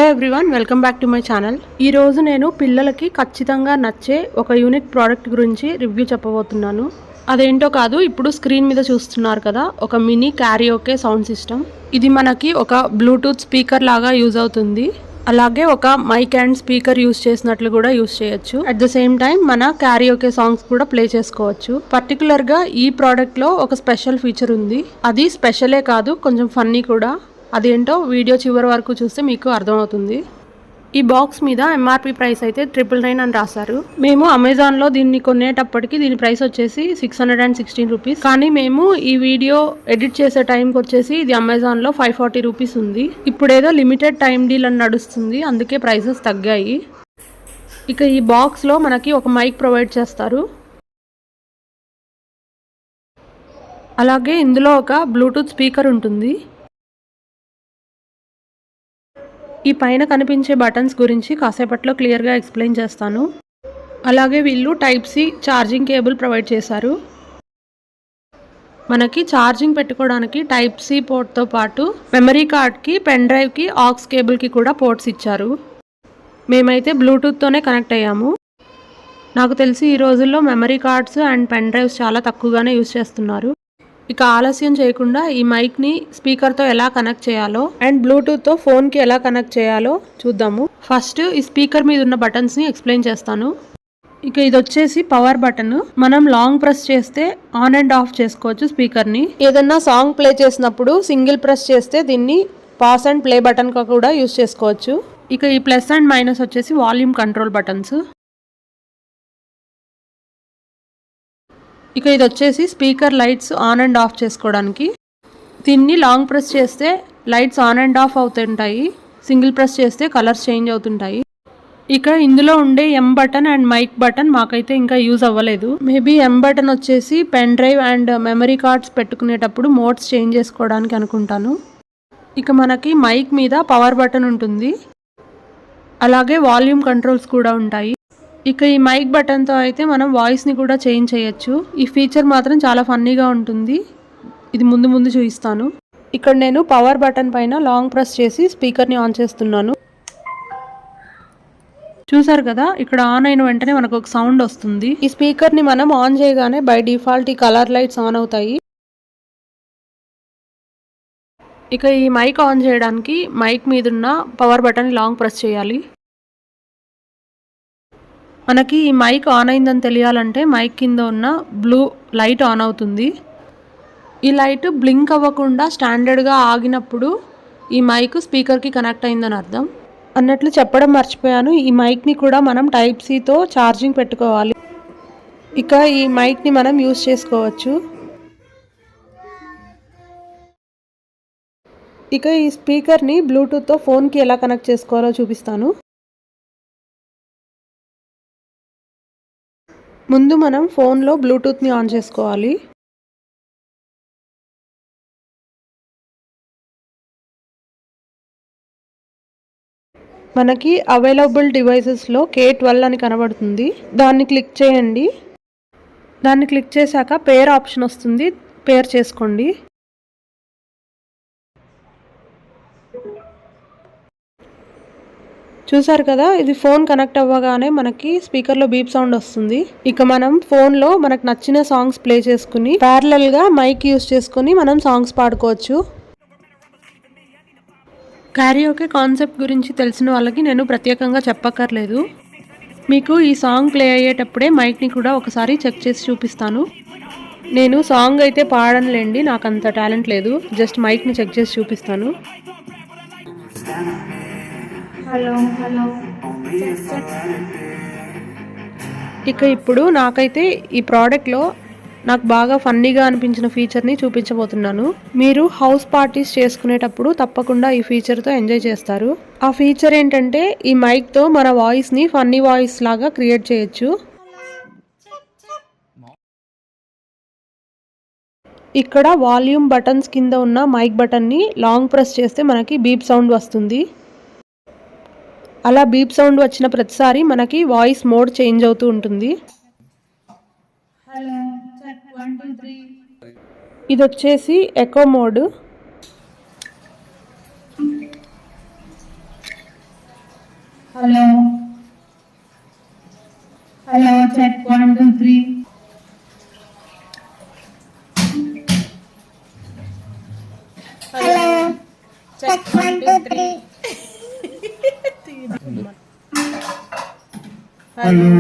Everyone, welcome back to my channel. ఈరోజు నేను పిల్లలకి ఖచ్చితంగా నచ్చే ఒక యూనిక్ ప్రోడక్ట్ గురించి రివ్యూ చెప్పబోతున్నాను. అదేంటో కాదు, ఇప్పుడు స్క్రీన్ మీద చూస్తున్నారు కదా, ఒక మినీ క్యారియోకే సౌండ్ సిస్టమ్. ఇది మనకి ఒక బ్లూటూత్ స్పీకర్ లాగా యూజ్ అవుతుంది. అలాగే ఒక మైక్ అండ్ స్పీకర్ యూజ్ చేసినట్లు కూడా యూజ్ చేయొచ్చు. అట్ ద సేమ్ టైం మన క్యారియోకే సాంగ్స్ కూడా ప్లే చేసుకోవచ్చు. పర్టికులర్ గా ఈ ప్రోడక్ట్ లో ఒక స్పెషల్ ఫీచర్ ఉంది. అది స్పెషలే కాదు, కొంచెం ఫన్నీ కూడా. అదేంటో వీడియో చివరి వరకు చూస్తే మీకు అర్థమవుతుంది. ఈ బాక్స్ మీద ఎంఆర్పి ప్రైస్ అయితే 999 అని రాశారు. మేము అమెజాన్లో దీన్ని కొనేటప్పటికి దీని ప్రైస్ వచ్చేసి 616 రూపీస్. కానీ మేము ఈ వీడియో ఎడిట్ చేసే టైంకి వచ్చేసి ఇది అమెజాన్లో 540 రూపీస్ ఉంది. ఇప్పుడేదో లిమిటెడ్ టైం డీల్ అని నడుస్తుంది, అందుకే ప్రైసెస్ తగ్గాయి. ఇక ఈ బాక్స్లో మనకి ఒక మైక్ ప్రొవైడ్ చేస్తారు. అలాగే ఇందులో ఒక బ్లూటూత్ స్పీకర్ ఉంటుంది. ఈ పైన కనిపించే బటన్స్ గురించి కాసేపట్లో క్లియర్గా ఎక్స్ప్లెయిన్ చేస్తాను. అలాగే వీళ్ళు type C charging cable provide చేశారు. మనకి ఛార్జింగ్ పెట్టుకోవడానికి టైప్ సి పోర్ట్తో పాటు మెమరీ కార్డ్కి, పెన్ డ్రైవ్కి, ఆక్స్ కేబుల్కి కూడా పోర్ట్స్ ఇచ్చారు. మేమైతే బ్లూటూత్తోనే కనెక్ట్ అయ్యాము. నాకు తెలిసి ఈ రోజుల్లో memory cards and pen drives చాలా తక్కువగానే యూజ్ చేస్తున్నారు. ఇక ఆలస్యం చేయకుండా ఈ మైక్ని స్పీకర్తో ఎలా కనెక్ట్ చేయాలో అండ్ బ్లూటూత్తో ఫోన్కి ఎలా కనెక్ట్ చేయాలో చూద్దాము. ఫస్ట్ ఈ స్పీకర్ మీద ఉన్న బటన్స్ని ఎక్స్ప్లెయిన్ చేస్తాను. ఇక ఇది వచ్చేసి పవర్ బటన్. మనం లాంగ్ ప్రెస్ చేస్తే ఆన్ అండ్ ఆఫ్ చేసుకోవచ్చు స్పీకర్ని. ఏదన్నా సాంగ్ ప్లే చేసినప్పుడు సింగిల్ ప్రెస్ చేస్తే దీన్ని పాస్ అండ్ ప్లే బటన్గా కూడా యూజ్ చేసుకోవచ్చు. ఇక ఈ ప్లస్ అండ్ మైనస్ వచ్చేసి వాల్యూమ్ కంట్రోల్ బటన్స్. ఇక ఇది వచ్చేసి speaker lights on and of చేసుకోవడానికి. దీన్ని లాంగ్ ప్రెస్ చేస్తే లైట్స్ ఆన్ అండ్ ఆఫ్ అవుతుంటాయి, సింగిల్ ప్రెస్ చేస్తే కలర్స్ చేంజ్ అవుతుంటాయి. ఇక ఇందులో ఉండే ఎం బటన్ అండ్ మైక్ బటన్ మాకైతే ఇంకా యూజ్ అవ్వలేదు. మేబీ ఎం బటన్ వచ్చేసి pen drive and memory cards పెట్టుకునేటప్పుడు మోడ్స్ చేంజ్ చేసుకోవడానికి అనుకుంటాను. ఇక మనకి మైక్ మీద పవర్ బటన్ ఉంటుంది, అలాగే వాల్యూమ్ కంట్రోల్స్ కూడా ఉంటాయి. ఇక ఈ మైక్ బటన్తో అయితే మనం వాయిస్ని కూడా చేంజ్ చేయొచ్చు. ఈ ఫీచర్ మాత్రం చాలా ఫన్నీగా ఉంటుంది. ఇది ముందు చూపిస్తాను. ఇక్కడ నేను పవర్ బటన్ పైన లాంగ్ ప్రెస్ చేసి స్పీకర్ని ఆన్ చేస్తున్నాను. చూసారు కదా, ఇక్కడ ఆన్ అయిన వెంటనే మనకు ఒక సౌండ్ వస్తుంది. ఈ స్పీకర్ని మనం ఆన్ చేయగానే బై డిఫాల్ట్ ఈ కలర్ లైట్స్ ఆన్ అవుతాయి. ఇక ఈ మైక్ ఆన్ చేయడానికి మైక్ మీదున్న పవర్ బటన్ లాంగ్ ప్రెస్ చేయాలి. మనకి ఈ మైక్ ఆన్ అయిందని తెలియాలంటే మైక్ కింద ఉన్న బ్లూ లైట్ ఆన్ అవుతుంది. ఈ లైట్ బ్లింక్ అవ్వకుండా స్టాండర్డ్గా ఆగినప్పుడు ఈ మైక్ స్పీకర్కి కనెక్ట్ అయిందని అర్థం. అన్నట్లు చెప్పడం మర్చిపోయాను, ఈ మైక్ని కూడా మనం టైప్ సితో ఛార్జింగ్ పెట్టుకోవాలి. ఇక ఈ మైక్ని మనం యూజ్ చేసుకోవచ్చు. ఇక ఈ స్పీకర్ని బ్లూటూత్తో ఫోన్కి ఎలా కనెక్ట్ చేసుకోవాలో చూపిస్తాను. ముందు మనం ఫోన్లో బ్లూటూత్ని ఆన్ చేసుకోవాలి. మనకి అవైలబుల్ డివైసెస్లో K12 అని కనబడుతుంది, దాన్ని క్లిక్ చేయండి. దాన్ని క్లిక్ చేశాక పేర్ ఆప్షన్ వస్తుంది, పేర్ చేసుకోండి. చూసారు కదా, ఇది ఫోన్ కనెక్ట్ అవ్వగానే మనకి స్పీకర్లో బీప్ సౌండ్ వస్తుంది. ఇక మనం ఫోన్లో మనకు నచ్చిన సాంగ్స్ ప్లే చేసుకుని ప్యారలల్గా మైక్ యూజ్ చేసుకుని మనం సాంగ్స్ పాడుకోవచ్చు. క్యారియోకే కాన్సెప్ట్ గురించి తెలిసిన వాళ్ళకి నేను ప్రత్యేకంగా చెప్పక్కర్లేదు. మీకు ఈ సాంగ్ ప్లే అయ్యేటప్పుడే మైక్ని కూడా ఒకసారి చెక్ చేసి చూపిస్తాను. నేను సాంగ్ అయితే పాడనులేండి, నాకు అంత టాలెంట్ లేదు, జస్ట్ మైక్ని చెక్ చేసి చూపిస్తాను. హలో. ఇక ఇప్పుడు నాకైతే ఈ ప్రోడక్ట్లో నాకు బాగా ఫన్నీగా అనిపించిన ఫీచర్ని చూపించబోతున్నాను. మీరు హౌస్ పార్టీస్ చేసుకునేటప్పుడు తప్పకుండా ఈ ఫీచర్తో ఎంజాయ్ చేస్తారు. ఆ ఫీచర్ ఏంటంటే ఈ మైక్తో మన వాయిస్ని ఫన్నీ వాయిస్ లాగా క్రియేట్ చేయొచ్చు. ఇక్కడ వాల్యూమ్ బటన్స్ కింద ఉన్న మైక్ బటన్ని లాంగ్ ప్రెస్ చేస్తే మనకి బీప్ సౌండ్ వస్తుంది. అలా బీప్ సౌండ్ వచ్చిన ప్రతిసారి మనకి వాయిస్ మోడ్ చేంజ్ అవుతూ ఉంటుంది. ఇది వచ్చేసి echo mode. Hello. Hello. Check 1, 2, 3. Hello. Check 1, 2, 3. Hello.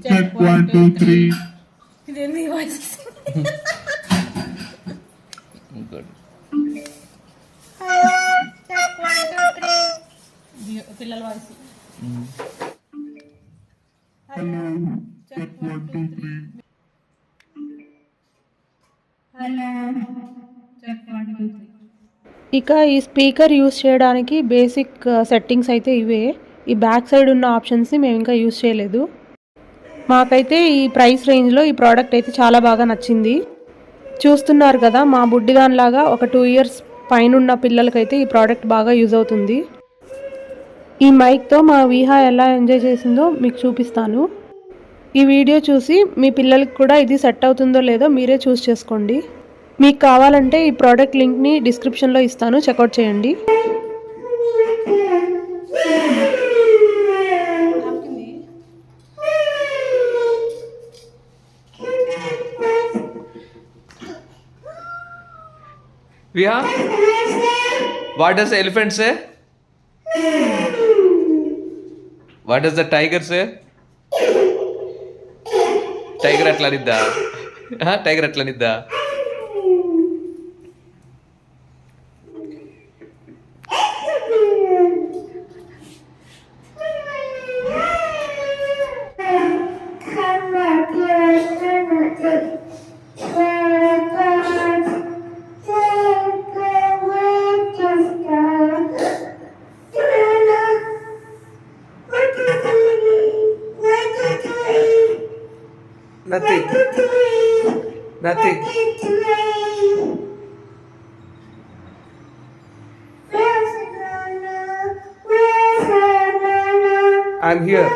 Check 1, 2, 3. ఇదేంది వాయిస్? Good. Hello. Check 1, 2, 3. పిల్లల voice. Hello. Check 1, 2, 3. Hello. Check 1, 2, 3. ఇక ఈ స్పీకర్ యూస్ చేయడానికి బేసిక్ సెట్టింగ్స్ అయితే ఇవే. ఈ బ్యాక్ సైడ్ ఉన్న ఆప్షన్స్ని మేము ఇంకా యూస్ చేయలేదు. మాకైతే ఈ ప్రైస్ రేంజ్లో ఈ ప్రోడక్ట్ అయితే చాలా బాగా నచ్చింది. చూస్తున్నారు కదా, మా బుడ్డిదానిలాగా ఒక 2 ఇయర్స్ పైన ఉన్న పిల్లలకైతే ఈ ప్రోడక్ట్ బాగా యూజ్ అవుతుంది. ఈ మైక్తో మా విహా ఎలా ఎంజాయ్ చేసిందో మీకు చూపిస్తాను. ఈ వీడియో చూసి మీ పిల్లలకి కూడా ఇది సెట్ అవుతుందో లేదో మీరే చూస్ చేసుకోండి. మీకు కావాలంటే ఈ ప్రోడక్ట్ లింక్ని డిస్క్రిప్షన్లో ఇస్తాను, చెక్అవుట్ చేయండి. Viha, what does the elephant say? What does the tiger say? Tiger atla nidda. Tiger atla nidda. Nothing. Nothing. I'm here.